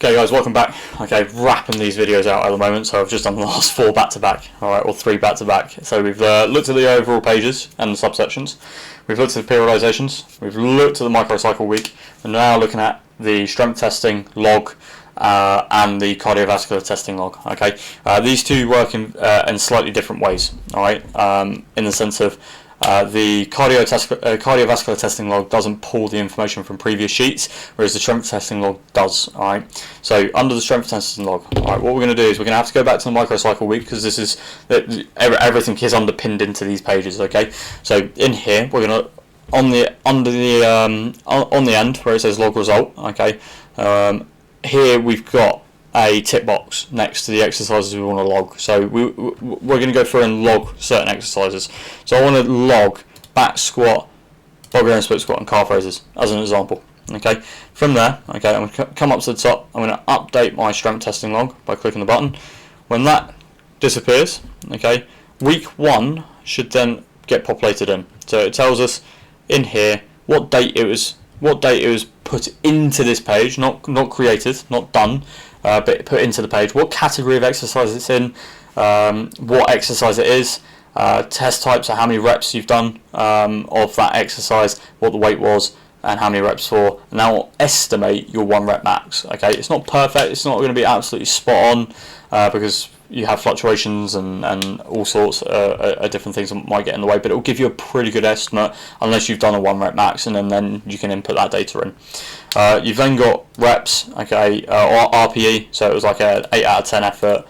Okay guys, welcome back. Okay, wrapping these videos out at the moment, so I've just done the last 4 back-to-back, alright, or 3 back-to-back. So we've looked at the overall pages and the subsections, we've looked at the periodizations, we've looked at the microcycle week, and now looking at the strength testing log and the cardiovascular testing log. Okay, these two work in slightly different ways, alright, in the sense of the cardiovascular testing log doesn't pull the information from previous sheets, whereas the strength testing log does. Alright, so under the strength testing log, alright, what we're going to do is we're going to have to go back to the microcycle week, because this is everything is underpinned into these pages. Okay, so in here we're going to on the end where it says log result. Okay, here we've got a tick box next to the exercises we want to log. So we're going to go through and log certain exercises. So I want to log back squat, Bulgarian split squat and calf raises as an example. Okay, from there, okay, I'm going to come up to the top. I'm going to update my strength testing log by clicking the button. When that disappears, okay, week 1 should then get populated in. So it tells us in here what date it was put into this page, not created, not done, but put into the page, what category of exercise it's in, what exercise it is, test types, so how many reps you've done of that exercise, what the weight was, and how many reps for. And that will estimate your 1 rep max. Okay, it's not perfect, it's not going to be absolutely spot on, because you have fluctuations and all sorts of different things that might get in the way, but it will give you a pretty good estimate unless you've done a 1 rep max, and then you can input that data in. You've then got reps, okay, or RPE, so it was like a 8 out of 10 effort.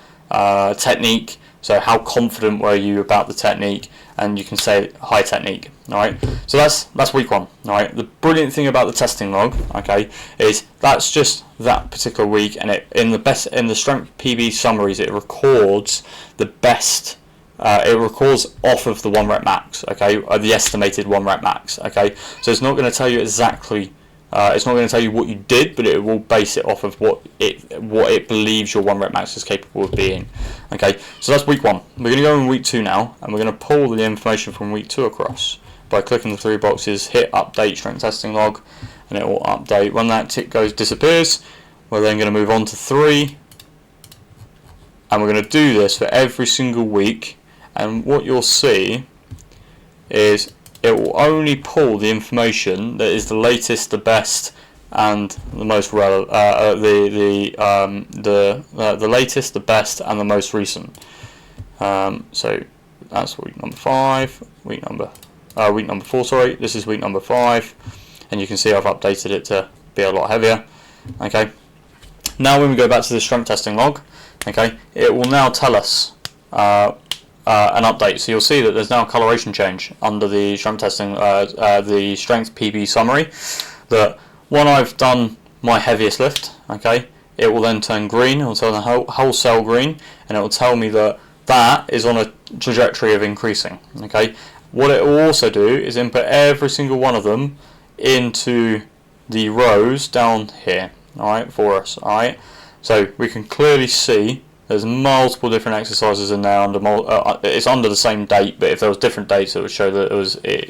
Technique, so how confident were you about the technique, and you can say high technique. Alright, so that's week 1. Alright, the brilliant thing about the testing log, okay, is that's just that particular week, and it in the strength PB summaries it records the best. It records off of the 1 rep max, okay, the estimated 1 rep max. Okay, so it's not going to tell you exactly. It's not going to tell you what you did, but it will base it off of what it believes your 1 rep max is capable of being. Okay, so that's week 1. We're going to go in week 2 now, and we're going to pull the information from week 2 across by clicking the 3 boxes, hit update strength testing log, and it will update. When that tick disappears, we're then going to move on to 3, and we're going to do this for every single week. And what you'll see is it will only pull the information that is the latest, the best, and the most relevant. The latest, the best, and the most recent. So that's week number 5. Week number 4. Sorry, this is week number 5, and you can see I've updated it to be a lot heavier. Okay. Now when we go back to the strength testing log, okay, it will now tell us. An update. So you'll see that there's now a coloration change under the strength testing, the strength PB summary. That when I've done my heaviest lift, okay, it will then turn green. It will turn the whole cell green, and it will tell me that that is on a trajectory of increasing. Okay, what it will also do is input every single one of them into the rows down here. All right, for us. All right, so we can clearly see. There's multiple different exercises in there. It's under the same date, but if there was different dates, it would show that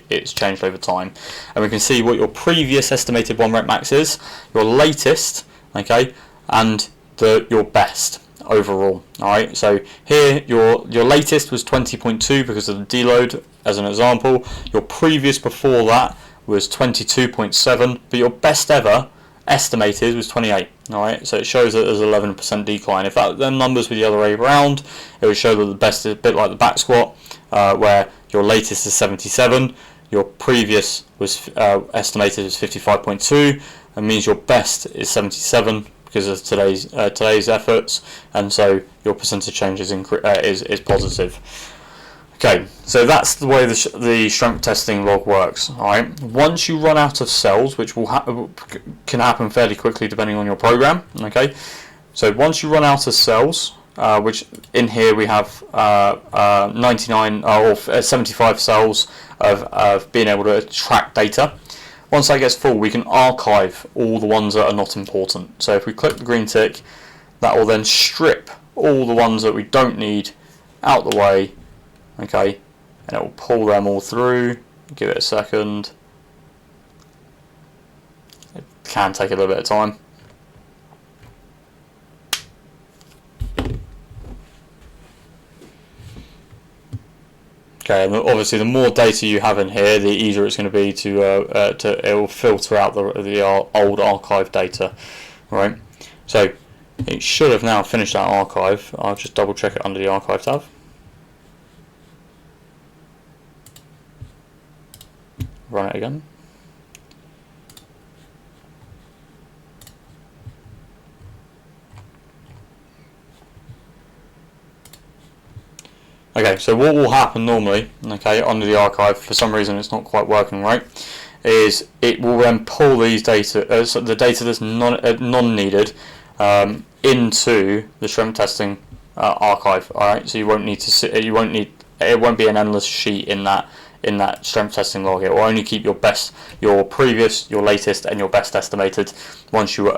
it's changed over time. And we can see what your previous estimated 1 rep max is, your latest, okay, and your best overall. All right. So here your latest was 20.2 because of the deload, as an example. Your previous before that was 22.7, but your best ever estimated was 28. Alright, so it shows that there's 11% decline. If them numbers were the other way around, it would show that the best is a bit like the back squat, where your latest is 77, your previous was estimated as 55.2, and means your best is 77 because of today's efforts, and so your percentage change is positive. Okay, so that's the way the strength testing log works. All right. Once you run out of cells, which can happen fairly quickly depending on your program. Okay, so once you run out of cells, which in here we have 99 or 75 cells of being able to track data. Once that gets full, we can archive all the ones that are not important. So if we click the green tick, that will then strip all the ones that we don't need out the way. Okay, and it will pull them all through. Give it a second. It can take a little bit of time. Okay, and obviously the more data you have in here, the easier it's going to be to it will filter out the old archive data, right? So it should have now finished that archive. I'll just double check it under the archive tab. Run it again. Okay, so what will happen normally, okay, under the archive, for some reason it's not quite working right, is it will then pull these data, so the data that's non-needed, into the strength testing archive. All right, so you won't need to it won't be an endless sheet in that strength testing log. It will only keep your best, your previous, your latest, and your best estimated once you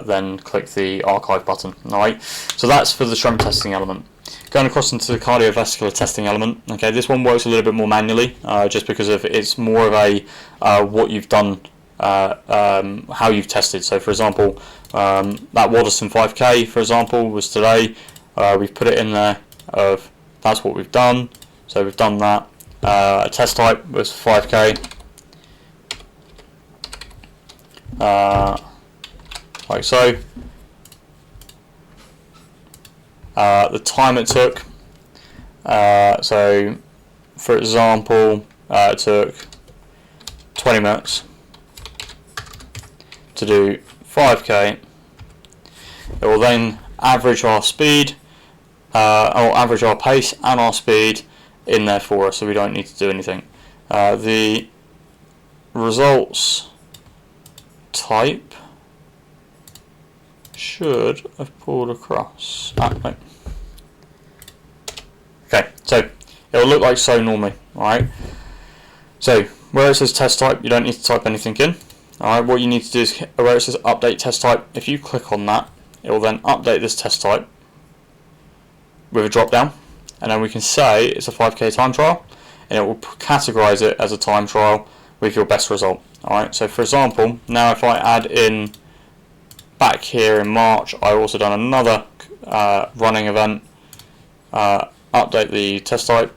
then click the archive button. All right, so that's for the strength testing element. Going across into the cardiovascular testing element, okay, this one works a little bit more manually, just because of it's more of a what you've done, how you've tested. So, for example, that Waddesdon 5K, for example, was today. We've put it in there of that's what we've done. So we've done that. Test type was 5K, like so. The time it took, so for example, it took 20 minutes to do 5K. It will then average our speed, or average our pace and our speed in there for us, so we don't need to do anything. The results type should have pulled across. Right. Okay, so it will look like so normally. Alright, so where it says test type, you don't need to type anything in. Alright, what you need to do is where it says update test type, if you click on that, it will then update this test type with a drop down, and then we can say it's a 5K time trial, and it will categorize it as a time trial with your best result. Alright, so for example, now if I add in back here in March, I also done another running event, update the test type,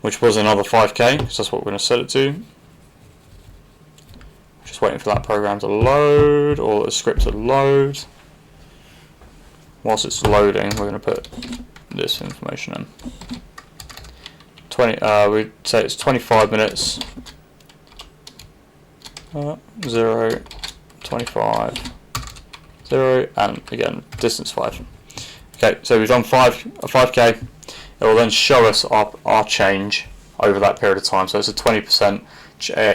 which was another 5K, because that's what we're going to set it to. Just waiting for that program to load, or the script to load. Whilst it's loading, we're going to put this information in. 20. We'd say it's 25 minutes. 0, 25, 0, and again distance 5. Okay, so we've done a 5K. It will then show us our change over that period of time. So it's a 20%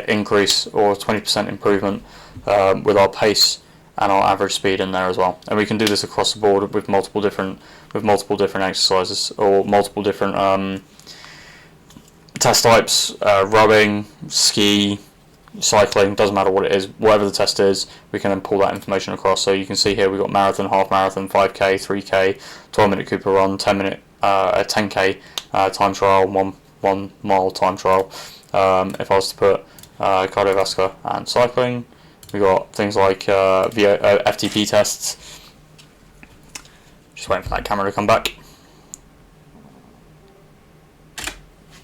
increase or 20% improvement with our pace and our average speed in there as well. And we can do this across the board with multiple different exercises or multiple different test types, rowing, ski, cycling, doesn't matter what it is, whatever the test is, we can then pull that information across. So you can see here we've got marathon, half marathon, 5K, 3K, 12-minute Cooper run, 10-minute, 10K time trial, 1 mile time trial. If I was to put cardiovascular and cycling, we got things like FTP tests. Just waiting for that camera to come back.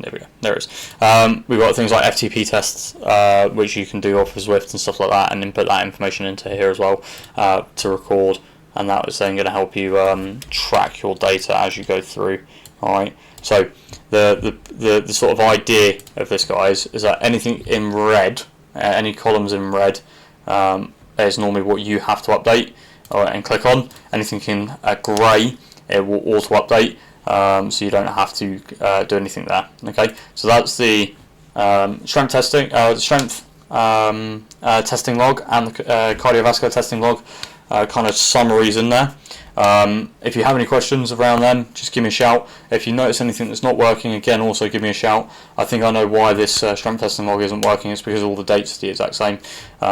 There we go. There it is. We've got things like FTP tests, which you can do off of Zwift and stuff like that, and input that information into here as well to record, and that is then going to help you track your data as you go through. All right. So the sort of idea of this, guys, is that anything in red, any columns in red, is normally what you have to update and click on. Anything in grey, it will auto update. So you don't have to do anything there. Okay, so that's the strength testing, testing log, and the cardiovascular testing log kind of summaries in there. If you have any questions around them, just give me a shout. If you notice anything that's not working, again, also give me a shout. I think I know why this strength testing log isn't working. It's because all the dates are the exact same.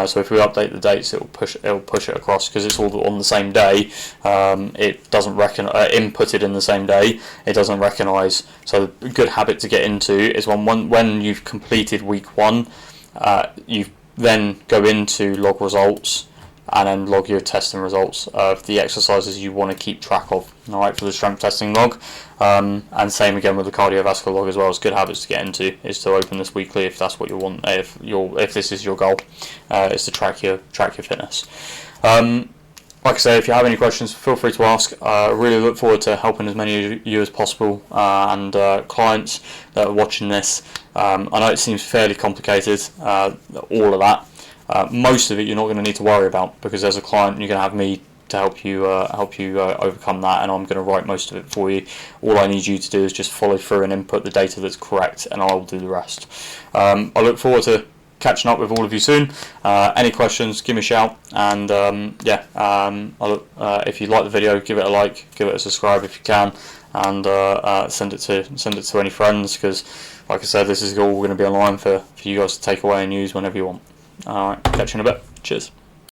So if we update the dates, it will push it across because it's all on the same day. It doesn't recognize inputted in the same day. It doesn't recognise. So a good habit to get into is when you've completed week 1, you then go into log results. and then log your testing results of the exercises you want to keep track of. Alright, for the strength testing log. And same again with the cardiovascular log as well. It's good habits to get into is to open this weekly if that's what you want. If this is your goal, is to track your fitness. Like I say, if you have any questions, feel free to ask. I really look forward to helping as many of you as possible, and clients that are watching this. I know it seems fairly complicated, all of that. Most of it you're not going to need to worry about, because as a client you're going to have me to help you overcome that, and I'm going to write most of it for you. All I need you to do is just follow through and input the data that's correct, and I'll do the rest. I look forward to catching up with all of you soon. Any questions, give me a shout, and if you like the video, give it a like, give it a subscribe if you can, and send it to any friends, because like I said, this is all going to be online for you guys to take away and use whenever you want. Alright, catch you in a bit. Cheers.